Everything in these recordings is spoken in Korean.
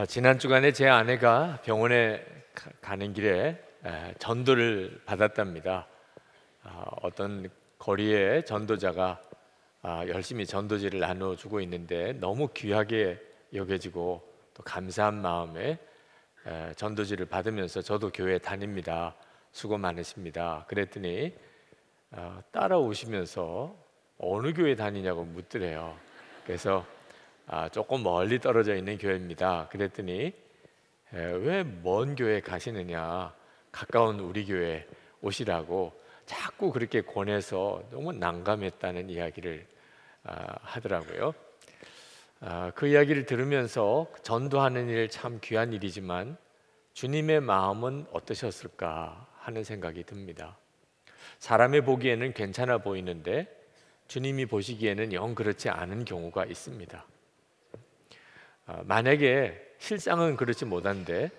지난 주간에 제 아내가 병원에 가는 길에 전도를 받았답니다. 어떤 거리에 전도자가 열심히 전도지를 나눠주고 있는데 너무 귀하게 여겨지고 또 감사한 마음에 전도지를 받으면서 저도 교회 다닙니다. 수고 많으십니다. 그랬더니 따라오시면서 어느 교회 다니냐고 묻더래요. 그래서 조금 멀리 떨어져 있는 교회입니다. 그랬더니 왜 먼 교회 가시느냐, 가까운 우리 교회 오시라고 자꾸 그렇게 권해서 너무 난감했다는 이야기를 하더라고요. 그 이야기를 들으면서 전도하는 일 참 귀한 일이지만 주님의 마음은 어떠셨을까 하는 생각이 듭니다. 사람의 보기에는 괜찮아 보이는데 주님이 보시기에는 영 그렇지 않은 경우가 있습니다. 만약에 실상은 그렇지 못한데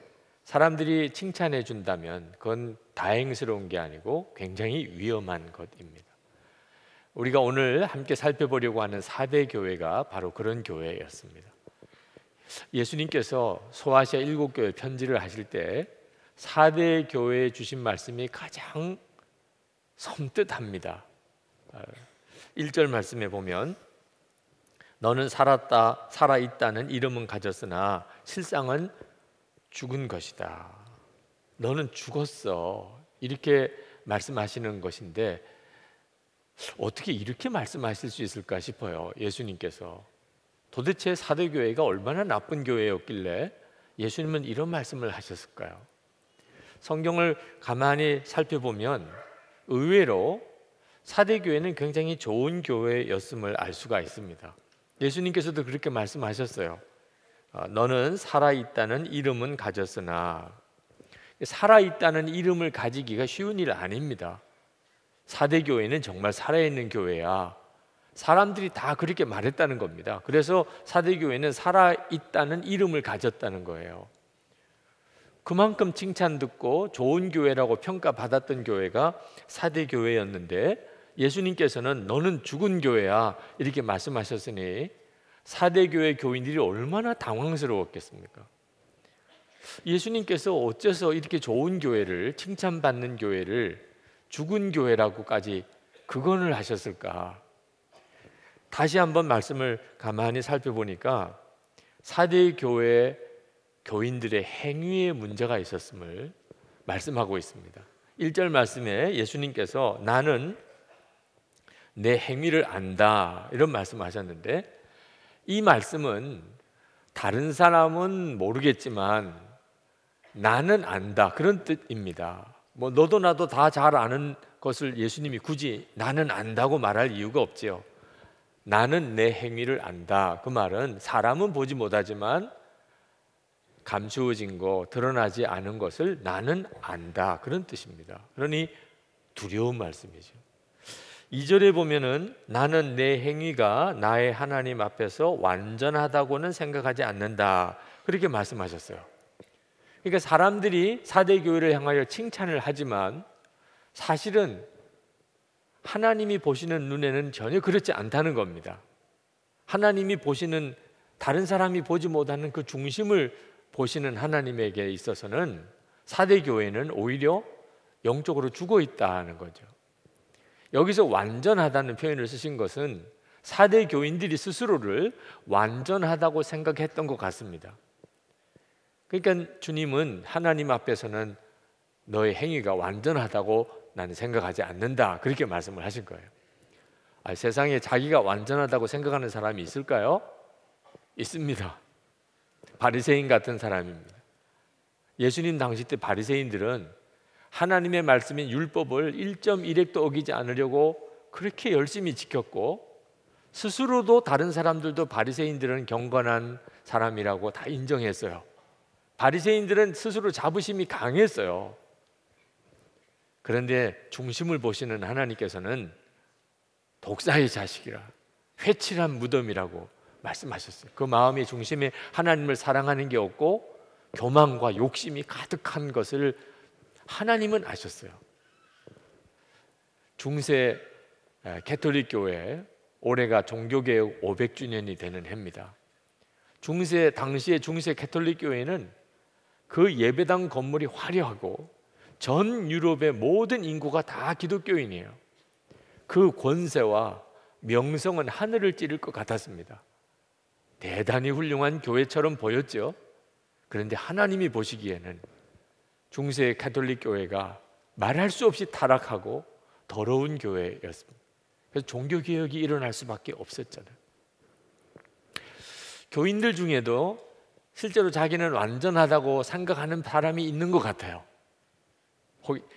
사람들이 칭찬해 준다면 그건 다행스러운 게 아니고 굉장히 위험한 것입니다. 우리가 오늘 함께 살펴보려고 하는 4대 교회가 바로 그런 교회였습니다. 예수님께서 소아시아 7교회 편지를 하실 때 4대 교회에 주신 말씀이 가장 섬뜩합니다. 1절 말씀에 보면 너는 살아있다는 이름은 가졌으나 실상은 죽은 것이다. 너는 죽었어. 이렇게 말씀하시는 것인데 어떻게 이렇게 말씀하실 수 있을까 싶어요. 예수님께서 도대체 사대교회가 얼마나 나쁜 교회였길래 예수님은 이런 말씀을 하셨을까요? 성경을 가만히 살펴보면 의외로 사대교회는 굉장히 좋은 교회였음을 알 수가 있습니다. 예수님께서도 그렇게 말씀하셨어요. 너는 살아있다는 이름은 가졌으나, 살아있다는 이름을 가지기가 쉬운 일 아닙니다. 4대 교회는 정말 살아있는 교회야. 사람들이 다 그렇게 말했다는 겁니다. 그래서 4대 교회는 살아있다는 이름을 가졌다는 거예요. 그만큼 칭찬 듣고 좋은 교회라고 평가받았던 교회가 4대 교회였는데 예수님께서는 너는 죽은 교회야 이렇게 말씀하셨으니 4대 교회 교인들이 얼마나 당황스러웠겠습니까? 예수님께서 어째서 이렇게 좋은 교회를, 칭찬받는 교회를 죽은 교회라고까지 극언을 하셨을까? 다시 한번 말씀을 가만히 살펴보니까 4대 교회 교인들의 행위에 문제가 있었음을 말씀하고 있습니다. 1절 말씀에 예수님께서 나는 내 행위를 안다 이런 말씀하셨는데 이 말씀은 다른 사람은 모르겠지만 나는 안다 그런 뜻입니다. 너도 나도 다 잘 아는 것을 예수님이 굳이 나는 안다고 말할 이유가 없지요. 나는 내 행위를 안다. 그 말은 사람은 보지 못하지만 감추어진 거, 드러나지 않은 것을 나는 안다 그런 뜻입니다. 그러니 두려운 말씀이죠. 2절에 보면은 나는 내 행위가 나의 하나님 앞에서 완전하다고는 생각하지 않는다 그렇게 말씀하셨어요. 그러니까 사람들이 4대 교회를 향하여 칭찬을 하지만 사실은 하나님이 보시는 눈에는 전혀 그렇지 않다는 겁니다. 하나님이 보시는, 다른 사람이 보지 못하는 그 중심을 보시는 하나님에게 있어서는 4대 교회는 오히려 영적으로 죽어 있다는 거죠. 여기서 완전하다는 표현을 쓰신 것은 4대 교인들이 스스로를 완전하다고 생각했던 것 같습니다. 그러니까 주님은 하나님 앞에서는 너의 행위가 완전하다고 나는 생각하지 않는다 그렇게 말씀을 하신 거예요. 세상에 자기가 완전하다고 생각하는 사람이 있을까요? 있습니다. 바리새인 같은 사람입니다. 예수님 당시 때 바리새인들은 하나님의 말씀인 율법을 1.1획도 어기지 않으려고 그렇게 열심히 지켰고 스스로도 다른 사람들도 바리새인들은 경건한 사람이라고 다 인정했어요. 바리새인들은 스스로 자부심이 강했어요. 그런데 중심을 보시는 하나님께서는 독사의 자식이라, 회칠한 무덤이라고 말씀하셨어요. 그 마음의 중심에 하나님을 사랑하는 게 없고 교만과 욕심이 가득한 것을 하나님은 아셨어요. 중세 가톨릭 교회 올해가 종교개혁 500주년이 되는 해입니다. 당시의 중세 가톨릭 교회는 그 예배당 건물이 화려하고 전 유럽의 모든 인구가 다 기독교인이에요. 그 권세와 명성은 하늘을 찌를 것 같았습니다. 대단히 훌륭한 교회처럼 보였죠. 그런데 하나님이 보시기에는 중세 가톨릭 교회가 말할 수 없이 타락하고 더러운 교회였습니다. 그래서 종교개혁이 일어날 수밖에 없었잖아요. 교인들 중에도 실제로 자기는 완전하다고 생각하는 사람이 있는 것 같아요.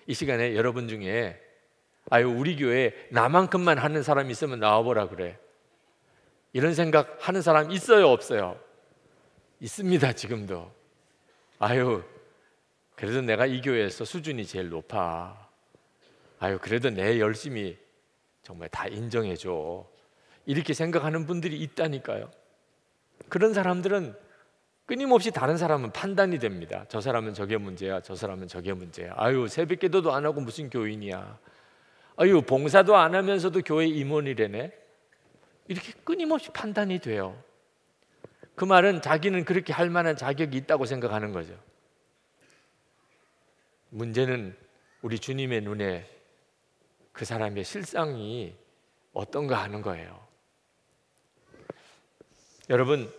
이 시간에 여러분 중에 우리 교회에 나만큼만 하는 사람이 있으면 나와보라 그래, 이런 생각 하는 사람 있어요 없어요? 있습니다. 지금도. 그래도 내가 이 교회에서 수준이 제일 높아. 그래도 내 열심히 정말 다 인정해줘. 이렇게 생각하는 분들이 있다니까요. 그런 사람들은 끊임없이 다른 사람은 판단이 됩니다. 저 사람은 저게 문제야, 저 사람은 저게 문제야. 새벽 기도도 안 하고 무슨 교인이야. 봉사도 안 하면서도 교회 임원이래네. 이렇게 끊임없이 판단이 돼요. 그 말은 자기는 그렇게 할 만한 자격이 있다고 생각하는 거죠. 문제는 우리 주님의 눈에 그 사람의 실상이 어떤가 하는 거예요. 여러분,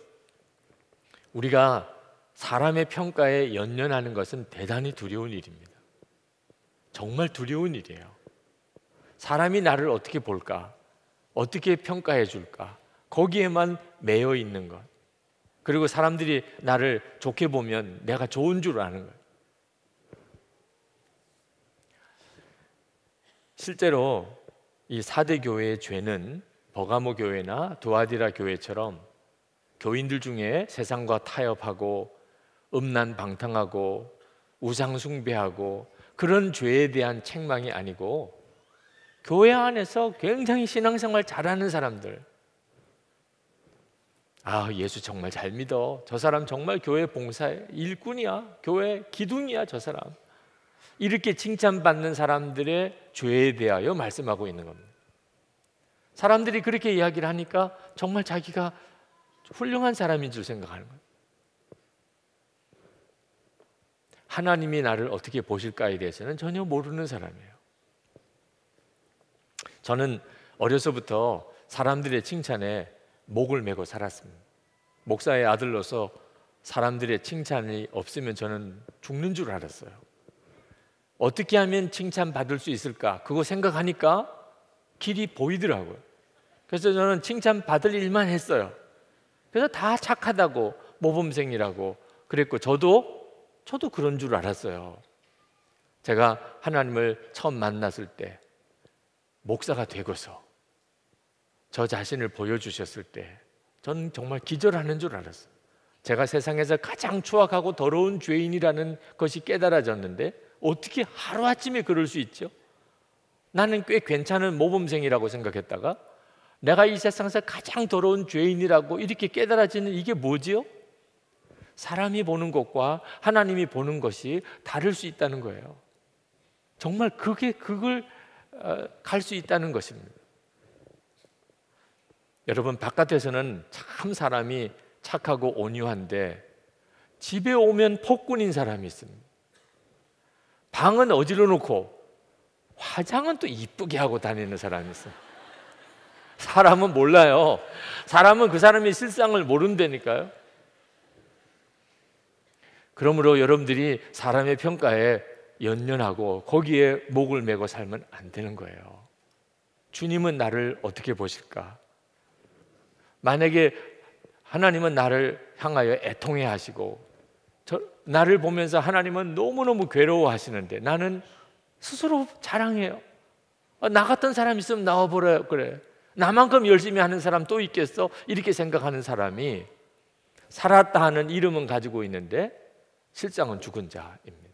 우리가 사람의 평가에 연연하는 것은 대단히 두려운 일입니다. 정말 두려운 일이에요. 사람이 나를 어떻게 볼까? 어떻게 평가해 줄까? 거기에만 매여 있는 것. 그리고 사람들이 나를 좋게 보면 내가 좋은 줄 아는 것. 실제로 이 4대 교회의 죄는 버가모 교회나 두아디라 교회처럼 교인들 중에 세상과 타협하고 음란방탕하고 우상숭배하고 그런 죄에 대한 책망이 아니고, 교회 안에서 굉장히 신앙생활 잘하는 사람들, 예수 정말 잘 믿어, 저 사람 정말 교회 봉사해, 일꾼이야, 교회 기둥이야 저 사람, 이렇게 칭찬받는 사람들의 죄에 대하여 말씀하고 있는 겁니다. 사람들이 그렇게 이야기를 하니까 정말 자기가 훌륭한 사람인 줄 생각하는 거예요. 하나님이 나를 어떻게 보실까에 대해서는 전혀 모르는 사람이에요. 저는 어려서부터 사람들의 칭찬에 목을 메고 살았습니다. 목사의 아들로서 사람들의 칭찬이 없으면 저는 죽는 줄 알았어요. 어떻게 하면 칭찬받을 수 있을까? 그거 생각하니까 길이 보이더라고요. 그래서 저는 칭찬받을 일만 했어요. 그래서 다 착하다고, 모범생이라고 그랬고, 저도 그런 줄 알았어요. 제가 하나님을 처음 만났을 때, 목사가 되고서 저 자신을 보여주셨을 때 저는 정말 기절하는 줄 알았어요. 제가 세상에서 가장 추악하고 더러운 죄인이라는 것이 깨달아졌는데 어떻게 하루아침에 그럴 수 있죠? 나는 꽤 괜찮은 모범생이라고 생각했다가 내가 이 세상에서 가장 더러운 죄인이라고 이렇게 깨달아지는, 이게 뭐지요? 사람이 보는 것과 하나님이 보는 것이 다를 수 있다는 거예요. 정말 그걸 갈 수 있다는 것입니다. 여러분, 바깥에서는 참 사람이 착하고 온유한데 집에 오면 폭군인 사람이 있습니다. 방은 어지러 놓고 화장은 또 이쁘게 하고 다니는 사람이 있어요. 사람은 몰라요. 사람은 그 사람의 실상을 모른다니까요. 그러므로 여러분들이 사람의 평가에 연연하고 거기에 목을 메고 살면 안 되는 거예요. 주님은 나를 어떻게 보실까? 만약에 하나님은 나를 향하여 애통해 하시고 나를 보면서 하나님은 너무너무 괴로워하시는데 나는 스스로 자랑해요. 나 같은 사람 있으면 나와보라 그래. 나만큼 열심히 하는 사람 또 있겠어? 이렇게 생각하는 사람이 살았다 하는 이름은 가지고 있는데 실상은 죽은 자입니다.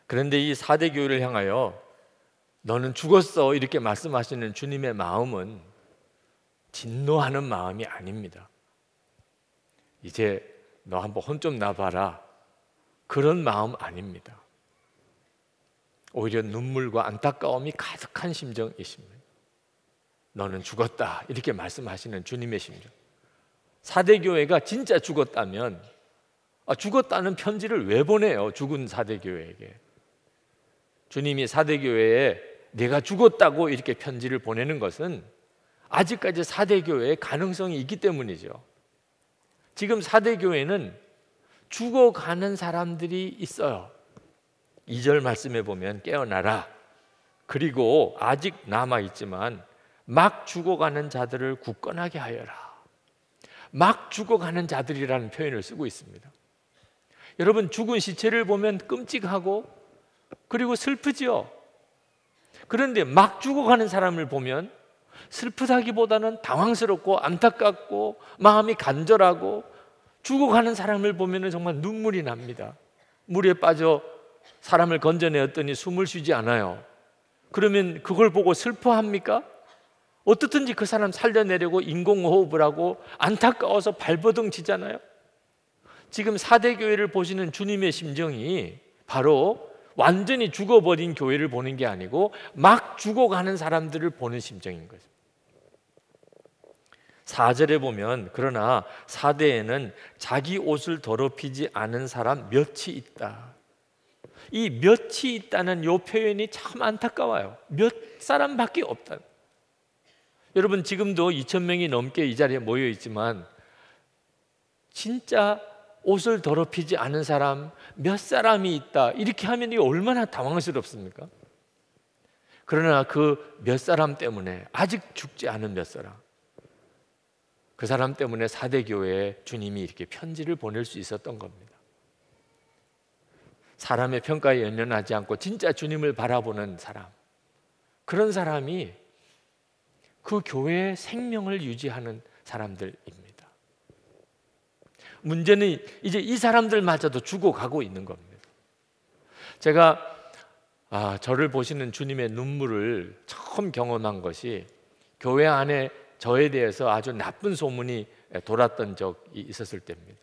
그런데 이 4대 교회를 향하여 너는 죽었어 이렇게 말씀하시는 주님의 마음은 진노하는 마음이 아닙니다. 이제 너 한번 혼 좀 나봐라, 그런 마음 아닙니다. 오히려 눈물과 안타까움이 가득한 심정이십니다. 너는 죽었다 이렇게 말씀하시는 주님의 심정. 사대교회가 진짜 죽었다면 죽었다는 편지를 왜 보내요? 죽은 사대교회에게. 주님이 사대교회에 내가 죽었다고 이렇게 편지를 보내는 것은 아직까지 사대교회의 가능성이 있기 때문이죠. 지금 사대교회는 죽어가는 사람들이 있어요. 2절 말씀에 보면 깨어나라. 그리고 아직 남아있지만 막 죽어가는 자들을 굳건하게 하여라. 막 죽어가는 자들이라는 표현을 쓰고 있습니다. 여러분, 죽은 시체를 보면 끔찍하고 그리고 슬프지요. 그런데 막 죽어가는 사람을 보면 슬프다기보다는 당황스럽고 안타깝고 마음이 간절하고, 죽어가는 사람을 보면 정말 눈물이 납니다. 물에 빠져 사람을 건져내었더니 숨을 쉬지 않아요. 그러면 그걸 보고 슬퍼합니까? 어떻든지 그 사람 살려내려고 인공호흡을 하고 안타까워서 발버둥 치잖아요. 지금 사대교회를 보시는 주님의 심정이 바로 완전히 죽어버린 교회를 보는 게 아니고 막 죽어가는 사람들을 보는 심정인 거죠. 4절에 보면 그러나 사대에는 자기 옷을 더럽히지 않은 사람 몇이 있다. 이 몇이 있다는 이 표현이 참 안타까워요. 몇 사람밖에 없다. 여러분, 지금도 2,000명이 넘게 이 자리에 모여 있지만 진짜 옷을 더럽히지 않은 사람 몇 사람이 있다, 이렇게 하면 이게 얼마나 당황스럽습니까? 그러나 그 몇 사람 때문에, 아직 죽지 않은 몇 사람, 그 사람 때문에 사대교회에 주님이 이렇게 편지를 보낼 수 있었던 겁니다. 사람의 평가에 연연하지 않고 진짜 주님을 바라보는 사람, 그런 사람이 그 교회의 생명을 유지하는 사람들입니다. 문제는 이제 이 사람들마저도 죽어가고 있는 겁니다. 제가 저를 보시는 주님의 눈물을 처음 경험한 것이 교회 안에 저에 대해서 아주 나쁜 소문이 돌았던 적이 있었을 때입니다.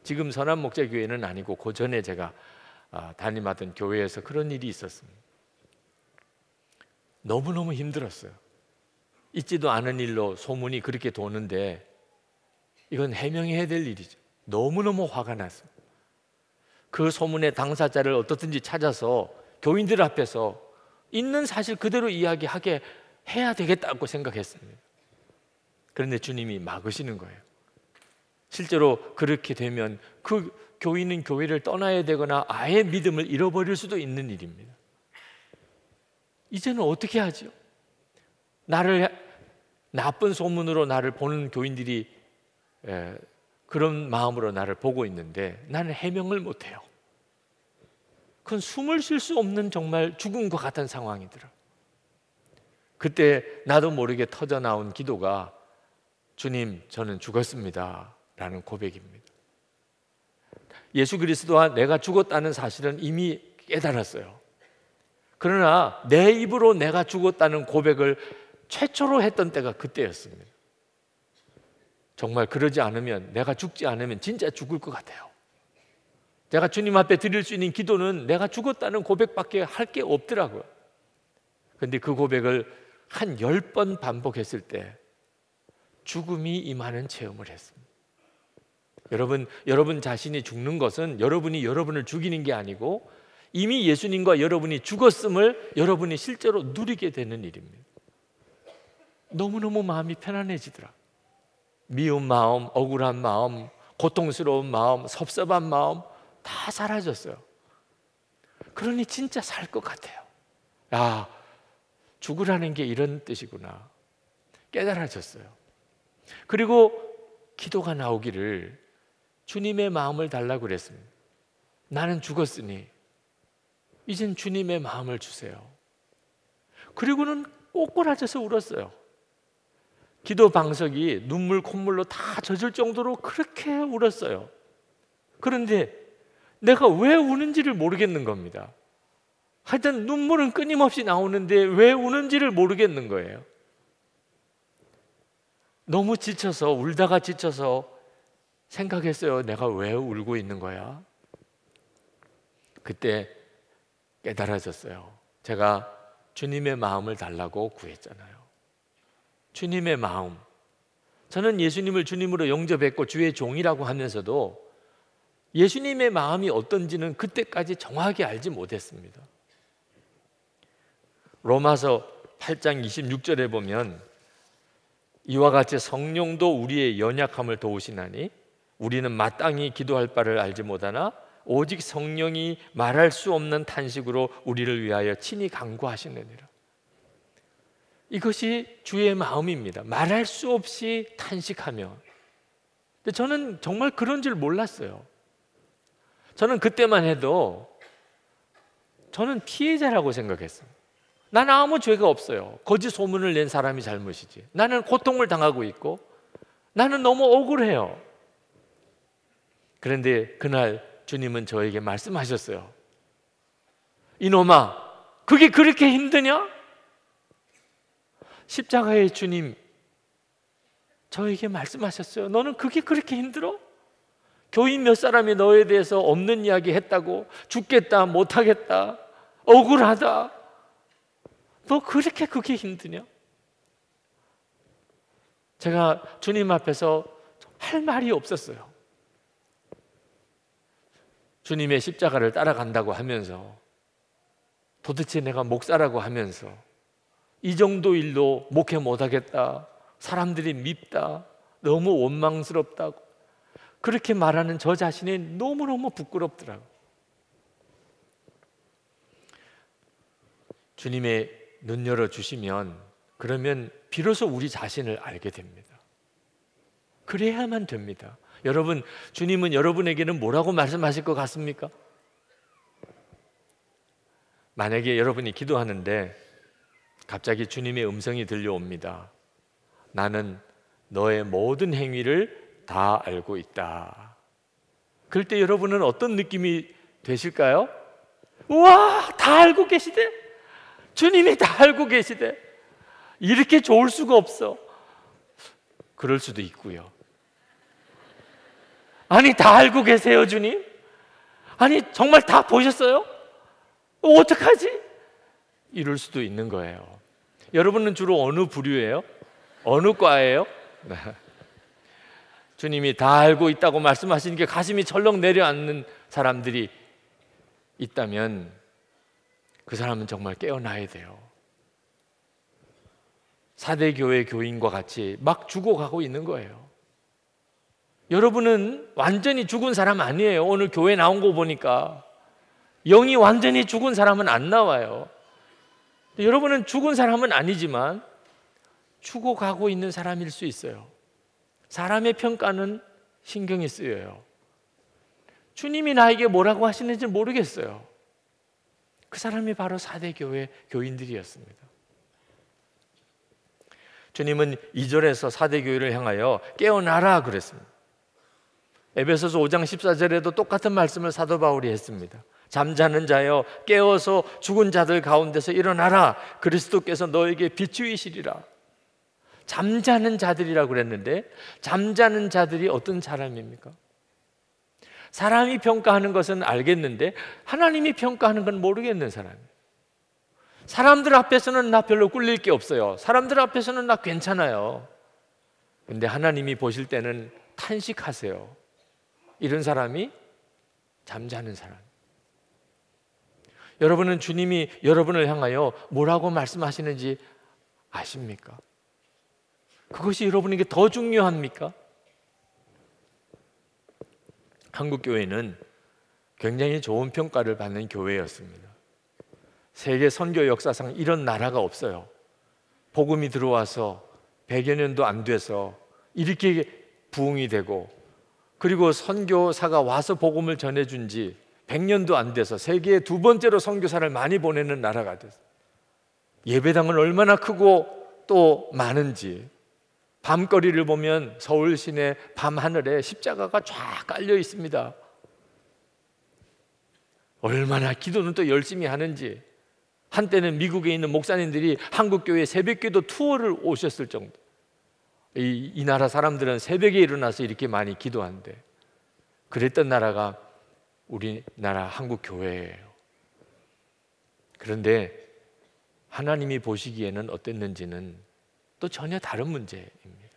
지금 선한목자교회는 아니고 그 전에 제가 담임하던 교회에서 그런 일이 있었습니다. 너무너무 힘들었어요. 있지도 않은 일로 소문이 그렇게 도는데 이건 해명해야 될 일이죠. 너무너무 화가 났습니다. 그 소문의 당사자를 어떻든지 찾아서 교인들 앞에서 있는 사실 그대로 이야기하게 해야 되겠다고 생각했습니다. 그런데 주님이 막으시는 거예요. 실제로 그렇게 되면 그 교인은 교회를 떠나야 되거나 아예 믿음을 잃어버릴 수도 있는 일입니다. 이제는 어떻게 하죠? 나쁜 소문으로 나를 보는 교인들이 그런 마음으로 나를 보고 있는데 나는 해명을 못해요. 그건 숨을 쉴 수 없는 정말 죽은 것 같은 상황이더라. 그때 나도 모르게 터져나온 기도가 주님, 저는 죽었습니다 라는 고백입니다. 예수 그리스도와 내가 죽었다는 사실은 이미 깨달았어요. 그러나 내 입으로 내가 죽었다는 고백을 최초로 했던 때가 그때였습니다. 정말 그러지 않으면, 내가 죽지 않으면 진짜 죽을 것 같아요. 내가 주님 앞에 드릴 수 있는 기도는 내가 죽었다는 고백밖에 할 게 없더라고요. 그런데 그 고백을 한 10번 반복했을 때 죽음이 임하는 체험을 했습니다. 여러분 자신이 죽는 것은 여러분이 여러분을 죽이는 게 아니고 이미 예수님과 여러분이 죽었음을 여러분이 실제로 누리게 되는 일입니다. 너무너무 마음이 편안해지더라. 미운 마음, 억울한 마음, 고통스러운 마음, 섭섭한 마음 다 사라졌어요. 그러니 진짜 살 것 같아요. 죽으라는 게 이런 뜻이구나 깨달아졌어요. 그리고 기도가 나오기를, 주님의 마음을 달라고 그랬습니다. 나는 죽었으니 이젠 주님의 마음을 주세요. 그리고는 꼬꾸라져서 울었어요. 기도 방석이 눈물 콧물로 다 젖을 정도로 그렇게 울었어요. 그런데 내가 왜 우는지를 모르겠는 겁니다. 하여튼 눈물은 끊임없이 나오는데 왜 우는지를 모르겠는 거예요. 너무 지쳐서, 울다가 지쳐서 생각했어요. 내가 왜 울고 있는 거야? 그때 깨달아졌어요. 제가 주님의 마음을 달라고 구했잖아요. 주님의 마음, 저는 예수님을 주님으로 영접했고 주의 종이라고 하면서도 예수님의 마음이 어떤지는 그때까지 정확히 알지 못했습니다. 로마서 8장 26절에 보면 이와 같이 성령도 우리의 연약함을 도우시나니 우리는 마땅히 기도할 바를 알지 못하나 오직 성령이 말할 수 없는 탄식으로 우리를 위하여 친히 간구하시느니라. 이것이 주의 마음입니다. 말할 수 없이 탄식하며. 근데 저는 정말 그런 줄 몰랐어요. 저는 그때만 해도 저는 피해자라고 생각했어요. 나는 아무 죄가 없어요. 거짓 소문을 낸 사람이 잘못이지. 나는 고통을 당하고 있고 나는 너무 억울해요. 그런데 그날 주님은 저에게 말씀하셨어요. 이놈아, 그게 그렇게 힘드냐? 십자가의 주님 저에게 말씀하셨어요. 너는 그게 그렇게 힘들어? 교인 몇 사람이 너에 대해서 없는 이야기 했다고, 죽겠다, 못하겠다, 억울하다, 너 그렇게 그게 힘드냐? 제가 주님 앞에서 할 말이 없었어요. 주님의 십자가를 따라간다고 하면서, 도대체 내가 목사라고 하면서 이 정도 일도 목회 못하겠다, 사람들이 밉다, 너무 원망스럽다고 그렇게 말하는 저 자신이 너무너무 부끄럽더라고요. 주님의 눈 열어주시면 그러면 비로소 우리 자신을 알게 됩니다. 그래야만 됩니다. 여러분, 주님은 여러분에게는 뭐라고 말씀하실 것 같습니까? 만약에 여러분이 기도하는데 갑자기 주님의 음성이 들려옵니다. 나는 너의 모든 행위를 다 알고 있다. 그럴 때 여러분은 어떤 느낌이 되실까요? 우와, 다 알고 계시대? 주님이 다 알고 계시대? 이렇게 좋을 수가 없어. 그럴 수도 있고요. 아니, 다 알고 계세요, 주님? 아니, 정말 다 보셨어요? 어떡하지? 이럴 수도 있는 거예요. 여러분은 주로 어느 부류예요? 어느 과예요? 주님이 다 알고 있다고 말씀하시니까 가슴이 철렁 내려앉는 사람들이 있다면 그 사람은 정말 깨어나야 돼요. 사대교회 교인과 같이 막 죽어가고 있는 거예요. 여러분은 완전히 죽은 사람 아니에요. 오늘 교회 나온 거 보니까 영이 완전히 죽은 사람은 안 나와요. 여러분은 죽은 사람은 아니지만 죽어가고 있는 사람일 수 있어요. 사람의 평가는 신경이 쓰여요. 주님이 나에게 뭐라고 하시는지 모르겠어요. 그 사람이 바로 사대교회 교인들이었습니다. 주님은 2절에서 사대교회를 향하여 깨어나라 그랬습니다. 에베소서 5장 14절에도 똑같은 말씀을 사도 바울이 했습니다. 잠자는 자여 깨어서 죽은 자들 가운데서 일어나라. 그리스도께서 너에게 비추이시리라. 잠자는 자들이라고 그랬는데 잠자는 자들이 어떤 사람입니까? 사람이 평가하는 것은 알겠는데 하나님이 평가하는 건 모르겠는 사람이에요. 사람들 앞에서는 나 별로 꿀릴 게 없어요. 사람들 앞에서는 나 괜찮아요. 근데 하나님이 보실 때는 탄식하세요. 이런 사람이 잠자는 사람. 여러분은 주님이 여러분을 향하여 뭐라고 말씀하시는지 아십니까? 그것이 여러분에게 더 중요합니까? 한국교회는 굉장히 좋은 평가를 받는 교회였습니다. 세계 선교 역사상 이런 나라가 없어요. 복음이 들어와서 100여 년도 안 돼서 이렇게 부흥이 되고, 그리고 선교사가 와서 복음을 전해준 지 100년도 안 돼서 세계에 두 번째로 선교사를 많이 보내는 나라가 됐어요. 예배당은 얼마나 크고 또 많은지, 밤거리를 보면 서울 시내 밤하늘에 십자가가 쫙 깔려 있습니다. 얼마나 기도는 또 열심히 하는지. 한때는 미국에 있는 목사님들이 한국교회 새벽기도 투어를 오셨을 정도. 이 나라 사람들은 새벽에 일어나서 이렇게 많이 기도한대. 그랬던 나라가 우리나라 한국교회예요. 그런데 하나님이 보시기에는 어땠는지는 또 전혀 다른 문제입니다.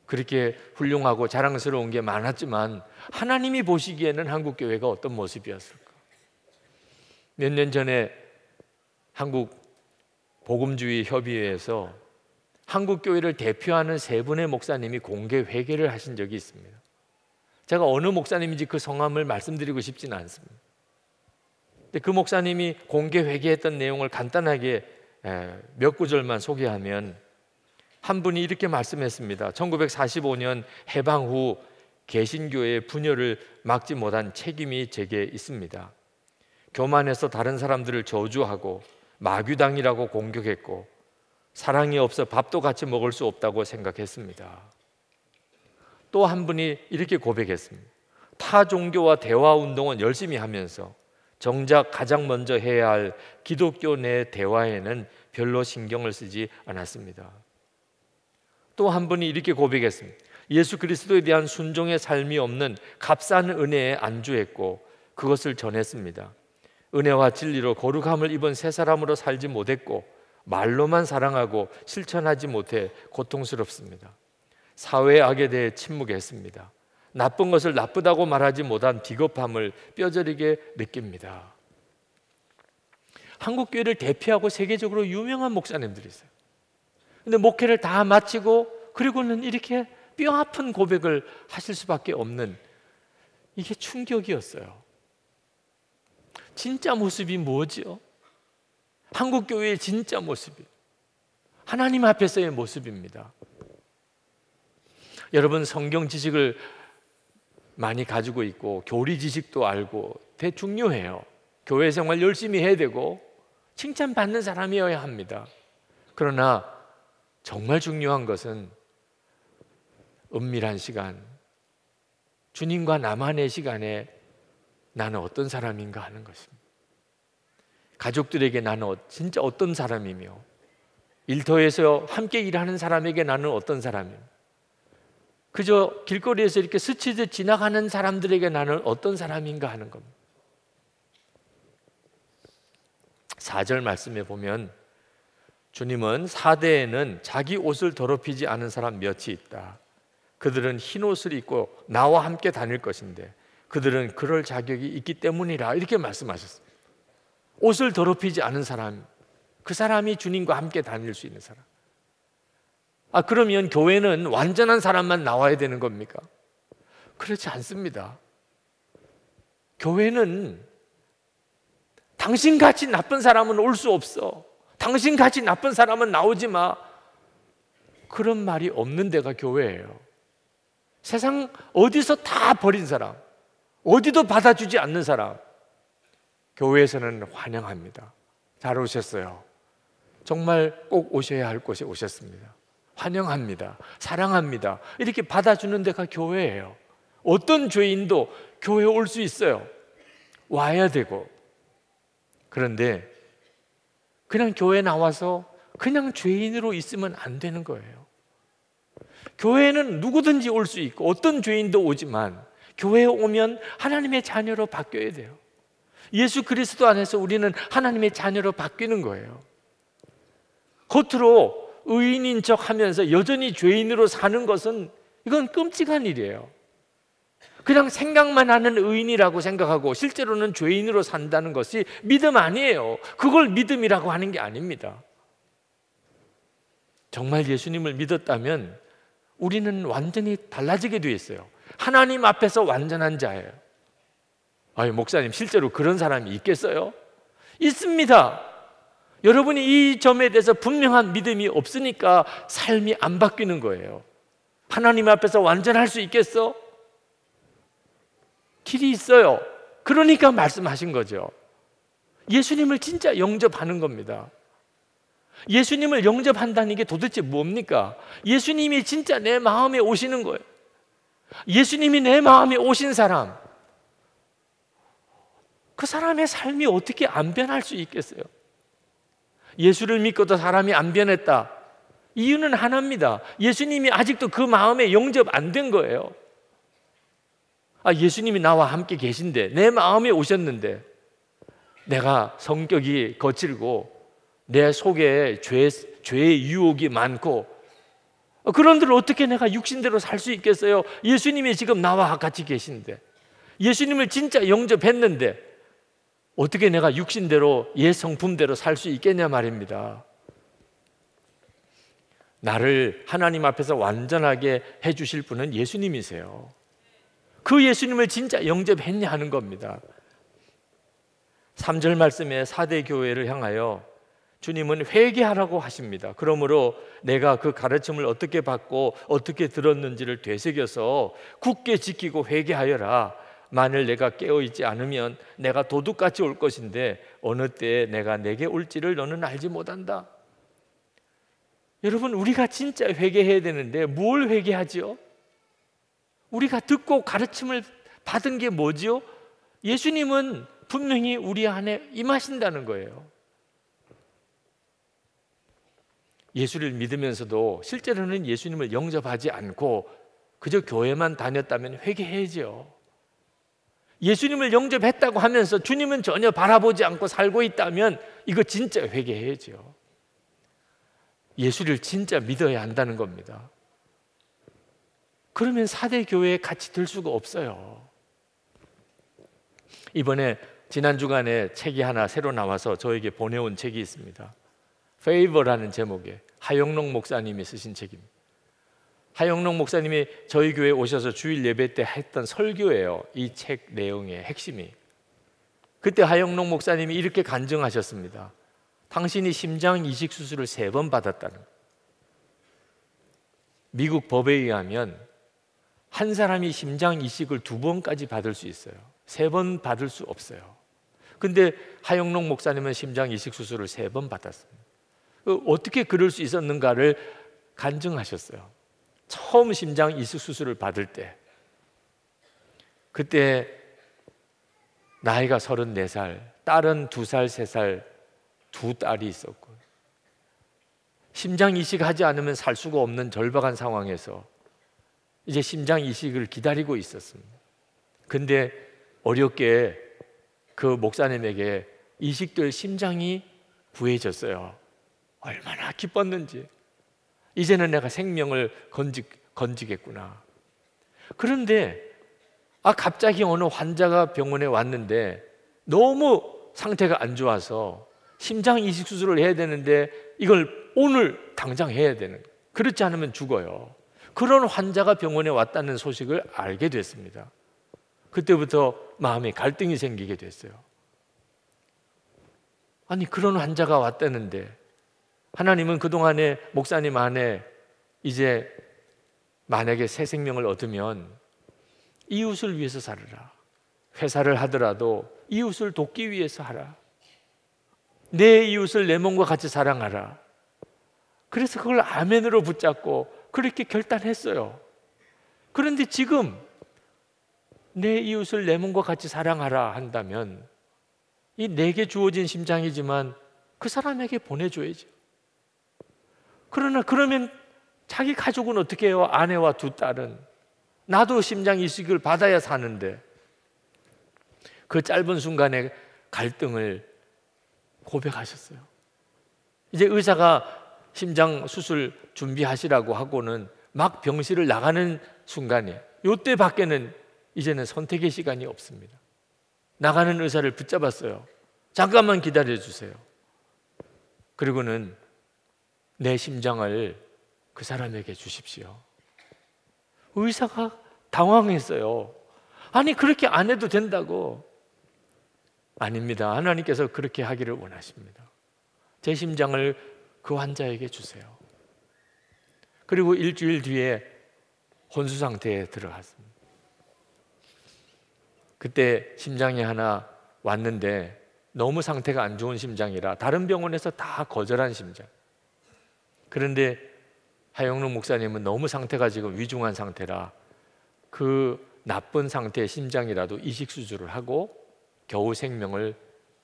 그렇게 훌륭하고 자랑스러운 게 많았지만 하나님이 보시기에는 한국교회가 어떤 모습이었을까? 몇 년 전에 한국 복음주의 협의회에서 한국교회를 대표하는 세 분의 목사님이 공개 회개를 하신 적이 있습니다. 제가 어느 목사님인지 그 성함을 말씀드리고 싶지는 않습니다. 근데 그 목사님이 공개 회개했던 내용을 간단하게 몇 구절만 소개하면, 한 분이 이렇게 말씀했습니다. 1945년 해방 후 개신교의 분열을 막지 못한 책임이 제게 있습니다. 교만해서 다른 사람들을 저주하고 마귀당이라고 공격했고 사랑이 없어 밥도 같이 먹을 수 없다고 생각했습니다. 또 한 분이 이렇게 고백했습니다. 타 종교와 대화 운동은 열심히 하면서 정작 가장 먼저 해야 할 기독교 내 대화에는 별로 신경을 쓰지 않았습니다. 또 한 분이 이렇게 고백했습니다. 예수 그리스도에 대한 순종의 삶이 없는 값싼 은혜에 안주했고 그것을 전했습니다. 은혜와 진리로 거룩함을 입은 새 사람으로 살지 못했고 말로만 사랑하고 실천하지 못해 고통스럽습니다. 사회의 악에 대해 침묵했습니다. 나쁜 것을 나쁘다고 말하지 못한 비겁함을 뼈저리게 느낍니다. 한국교회를 대표하고 세계적으로 유명한 목사님들이 있어요. 근데 목회를 다 마치고 그리고는 이렇게 뼈아픈 고백을 하실 수밖에 없는, 이게 충격이었어요. 진짜 모습이 뭐죠? 한국교회의 진짜 모습이 하나님 앞에서의 모습입니다. 여러분, 성경 지식을 많이 가지고 있고 교리 지식도 알고 되게 중요해요. 교회 생활 열심히 해야 되고 칭찬받는 사람이어야 합니다. 그러나 정말 중요한 것은 은밀한 시간, 주님과 나만의 시간에 나는 어떤 사람인가 하는 것입니다. 가족들에게 나는 진짜 어떤 사람이며, 일터에서 함께 일하는 사람에게 나는 어떤 사람이며, 그저 길거리에서 이렇게 스치듯 지나가는 사람들에게 나는 어떤 사람인가 하는 겁니다. 4절 말씀에 보면 주님은 사대에는 자기 옷을 더럽히지 않은 사람 몇이 있다. 그들은 흰 옷을 입고 나와 함께 다닐 것인데 그들은 그럴 자격이 있기 때문이라, 이렇게 말씀하셨습니다. 옷을 더럽히지 않은 사람, 그 사람이 주님과 함께 다닐 수 있는 사람. 그러면 교회는 완전한 사람만 나와야 되는 겁니까? 그렇지 않습니다. 교회는 당신같이 나쁜 사람은 올 수 없어, 당신같이 나쁜 사람은 나오지 마, 그런 말이 없는 데가 교회예요. 세상 어디서 다 버린 사람, 어디도 받아주지 않는 사람, 교회에서는 환영합니다. 잘 오셨어요. 정말 꼭 오셔야 할 곳에 오셨습니다. 환영합니다. 사랑합니다. 이렇게 받아주는 데가 교회예요. 어떤 죄인도 교회에 올 수 있어요. 와야 되고. 그런데 그냥 교회 나와서 그냥 죄인으로 있으면 안 되는 거예요. 교회는 누구든지 올 수 있고 어떤 죄인도 오지만 교회에 오면 하나님의 자녀로 바뀌어야 돼요. 예수 그리스도 안에서 우리는 하나님의 자녀로 바뀌는 거예요. 겉으로 의인인 척 하면서 여전히 죄인으로 사는 것은, 이건 끔찍한 일이에요. 그냥 생각만 하는 의인이라고 생각하고 실제로는 죄인으로 산다는 것이 믿음 아니에요. 그걸 믿음이라고 하는 게 아닙니다. 정말 예수님을 믿었다면 우리는 완전히 달라지게 되어 있어요. 하나님 앞에서 완전한 자예요. 목사님, 실제로 그런 사람이 있겠어요? 있습니다. 여러분이 이 점에 대해서 분명한 믿음이 없으니까 삶이 안 바뀌는 거예요. 하나님 앞에서 완전할 수 있겠어? 길이 있어요. 그러니까 말씀하신 거죠. 예수님을 진짜 영접하는 겁니다. 예수님을 영접한다는 게 도대체 뭡니까? 예수님이 진짜 내 마음에 오시는 거예요. 예수님이 내 마음에 오신 사람, 그 사람의 삶이 어떻게 안 변할 수 있겠어요? 예수를 믿고도 사람이 안 변했다. 이유는 하나입니다. 예수님이 아직도 그 마음에 영접 안 된 거예요. 예수님이 나와 함께 계신데, 내 마음에 오셨는데 내가 성격이 거칠고 내 속에 죄의 유혹이 많고 그런들 어떻게 내가 육신대로 살 수 있겠어요? 예수님이 지금 나와 같이 계신데, 예수님을 진짜 영접했는데 어떻게 내가 육신대로 옛 성품대로 살 수 있겠냐 말입니다. 나를 하나님 앞에서 완전하게 해주실 분은 예수님이세요. 그 예수님을 진짜 영접했냐 하는 겁니다. 3절 말씀에 사대 교회를 향하여 주님은 회개하라고 하십니다. 그러므로 내가 그 가르침을 어떻게 받고 어떻게 들었는지를 되새겨서 굳게 지키고 회개하여라. 만일 내가 깨어있지 않으면 내가 도둑같이 올 것인데 어느 때에 내가 내게 올지를 너는 알지 못한다. 여러분, 우리가 진짜 회개해야 되는데 뭘 회개하지요? 우리가 듣고 가르침을 받은 게 뭐지요? 예수님은 분명히 우리 안에 임하신다는 거예요. 예수를 믿으면서도 실제로는 예수님을 영접하지 않고 그저 교회만 다녔다면 회개해야죠. 예수님을 영접했다고 하면서 주님은 전혀 바라보지 않고 살고 있다면 이거 진짜 회개해야죠. 예수를 진짜 믿어야 한다는 겁니다. 그러면 사대 교회에 같이 들 수가 없어요. 이번에 지난 주간에 책이 하나 새로 나와서 저에게 보내온 책이 있습니다. Favor라는 제목의 하영록 목사님이 쓰신 책입니다. 하영록 목사님이 저희 교회에 오셔서 주일 예배 때 했던 설교예요. 이 책 내용의 핵심이. 그때 하영록 목사님이 이렇게 간증하셨습니다. 당신이 심장 이식 수술을 3번 받았다는 거예요. 미국 법에 의하면 한 사람이 심장 이식을 2번까지 받을 수 있어요. 3번 받을 수 없어요. 근데 하영록 목사님은 심장 이식 수술을 3번 받았습니다. 어떻게 그럴 수 있었는가를 간증하셨어요. 처음 심장 이식 수술을 받을 때, 그때 나이가 34살, 딸은 2살, 3살 두 딸이 있었고, 심장 이식하지 않으면 살 수가 없는 절박한 상황에서 이제 심장 이식을 기다리고 있었습니다. 근데 어렵게 그 목사님에게 이식될 심장이 구해졌어요. 얼마나 기뻤는지. 이제는 내가 생명을 건지겠구나. 그런데 갑자기 어느 환자가 병원에 왔는데 너무 상태가 안 좋아서 심장 이식 수술을 해야 되는데 이걸 오늘 당장 해야 되는, 그렇지 않으면 죽어요. 그런 환자가 병원에 왔다는 소식을 알게 됐습니다. 그때부터 마음에 갈등이 생기게 됐어요. 아니, 그런 환자가 왔다는데 하나님은 그동안에 목사님 안에 이제 만약에 새 생명을 얻으면 이웃을 위해서 살아라. 회사를 하더라도 이웃을 돕기 위해서 하라. 내 이웃을 내 몸과 같이 사랑하라. 그래서 그걸 아멘으로 붙잡고 그렇게 결단했어요. 그런데 지금 내 이웃을 내 몸과 같이 사랑하라 한다면 이 내게 주어진 심장이지만 그 사람에게 보내줘야죠. 그러면 자기 가족은 어떻게 해요? 아내와 2딸은. 나도 심장 이식을 받아야 사는데. 그 짧은 순간에 갈등을 고백하셨어요. 이제 의사가 심장 수술 준비하시라고 하고는 막 병실을 나가는 순간에, 이때 밖에는 이제는 선택의 시간이 없습니다. 나가는 의사를 붙잡았어요. 잠깐만 기다려 주세요. 그리고는 내 심장을 그 사람에게 주십시오. 의사가 당황했어요. 아니, 그렇게 안 해도 된다고. 아닙니다. 하나님께서 그렇게 하기를 원하십니다. 제 심장을 그 환자에게 주세요. 그리고 일주일 뒤에 혼수 상태에 들어갔습니다. 그때 심장이 하나 왔는데 너무 상태가 안 좋은 심장이라 다른 병원에서 다 거절한 심장. 그런데 하영록 목사님은 너무 상태가 지금 위중한 상태라 그 나쁜 상태의 심장이라도 이식 수술을 하고 겨우 생명을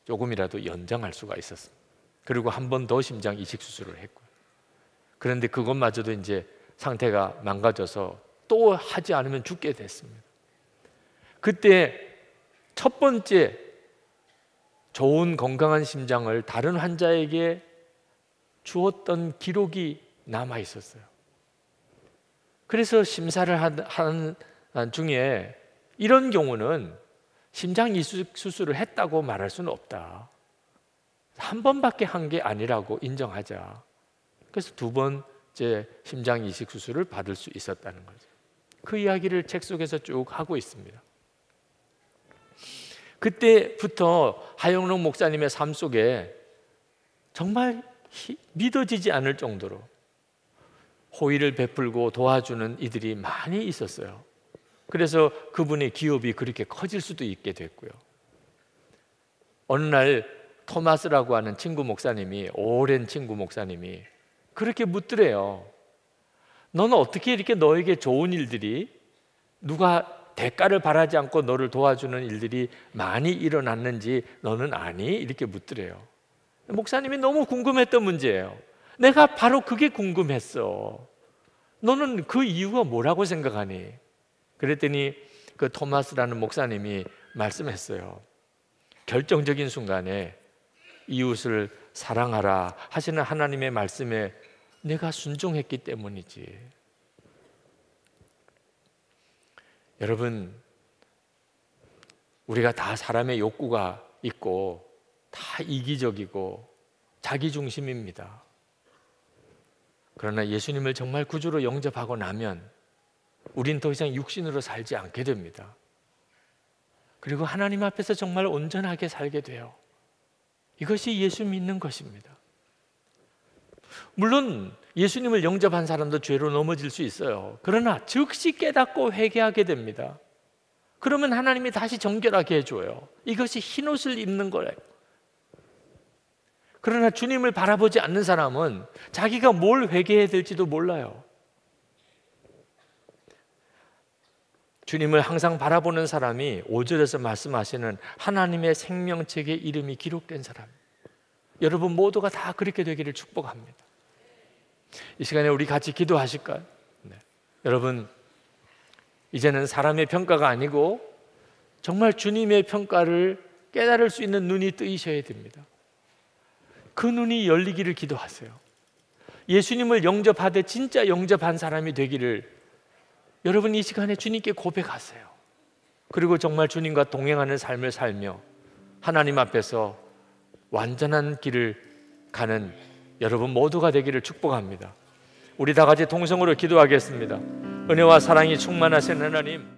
조금이라도 연장할 수가 있었습니다. 그리고 한 번 더 심장 이식 수술을 했고요. 그런데 그것마저도 이제 상태가 망가져서 또 하지 않으면 죽게 됐습니다. 그때 첫 번째 좋은 건강한 심장을 다른 환자에게 주었던 기록이 남아 있었어요. 그래서 심사를 하는 중에 이런 경우는 심장 이식 수술을 했다고 말할 수는 없다. 한 번밖에 한 게 아니라고 인정하자. 그래서 두 번째 심장 이식 수술을 받을 수 있었다는 거죠. 그 이야기를 책 속에서 쭉 하고 있습니다. 그때부터 하영록 목사님의 삶 속에 정말 믿어지지 않을 정도로 호의를 베풀고 도와주는 이들이 많이 있었어요. 그래서 그분의 기업이 그렇게 커질 수도 있게 됐고요. 어느 날 토마스라고 하는 친구 목사님이, 오랜 친구 목사님이 그렇게 묻더래요. 너는 어떻게 이렇게 너에게 좋은 일들이, 누가 대가를 바라지 않고 너를 도와주는 일들이 많이 일어났는지 너는 아니? 이렇게 묻더래요. 목사님이 너무 궁금했던 문제예요. 내가 바로 그게 궁금했어. 너는 그 이유가 뭐라고 생각하니? 그랬더니 그 토마스라는 목사님이 말씀했어요. 결정적인 순간에 이웃을 사랑하라 하시는 하나님의 말씀에 내가 순종했기 때문이지. 여러분, 우리가 다 사람의 욕구가 있고 다 이기적이고 자기중심입니다. 그러나 예수님을 정말 구주로 영접하고 나면 우린 더 이상 육신으로 살지 않게 됩니다. 그리고 하나님 앞에서 정말 온전하게 살게 돼요. 이것이 예수 믿는 것입니다. 물론 예수님을 영접한 사람도 죄로 넘어질 수 있어요. 그러나 즉시 깨닫고 회개하게 됩니다. 그러면 하나님이 다시 정결하게 해줘요. 이것이 흰옷을 입는 거예요. 그러나 주님을 바라보지 않는 사람은 자기가 뭘 회개해야 될지도 몰라요. 주님을 항상 바라보는 사람이 5절에서 말씀하시는 하나님의 생명책에 이름이 기록된 사람, 여러분 모두가 다 그렇게 되기를 축복합니다. 이 시간에 우리 같이 기도하실까요? 네. 여러분, 이제는 사람의 평가가 아니고 정말 주님의 평가를 깨달을 수 있는 눈이 뜨이셔야 됩니다. 그 눈이 열리기를 기도하세요. 예수님을 영접하되 진짜 영접한 사람이 되기를 여러분 이 시간에 주님께 고백하세요. 그리고 정말 주님과 동행하는 삶을 살며 하나님 앞에서 완전한 길을 가는 여러분 모두가 되기를 축복합니다. 우리 다 같이 동성으로 기도하겠습니다. 은혜와 사랑이 충만하신 하나님,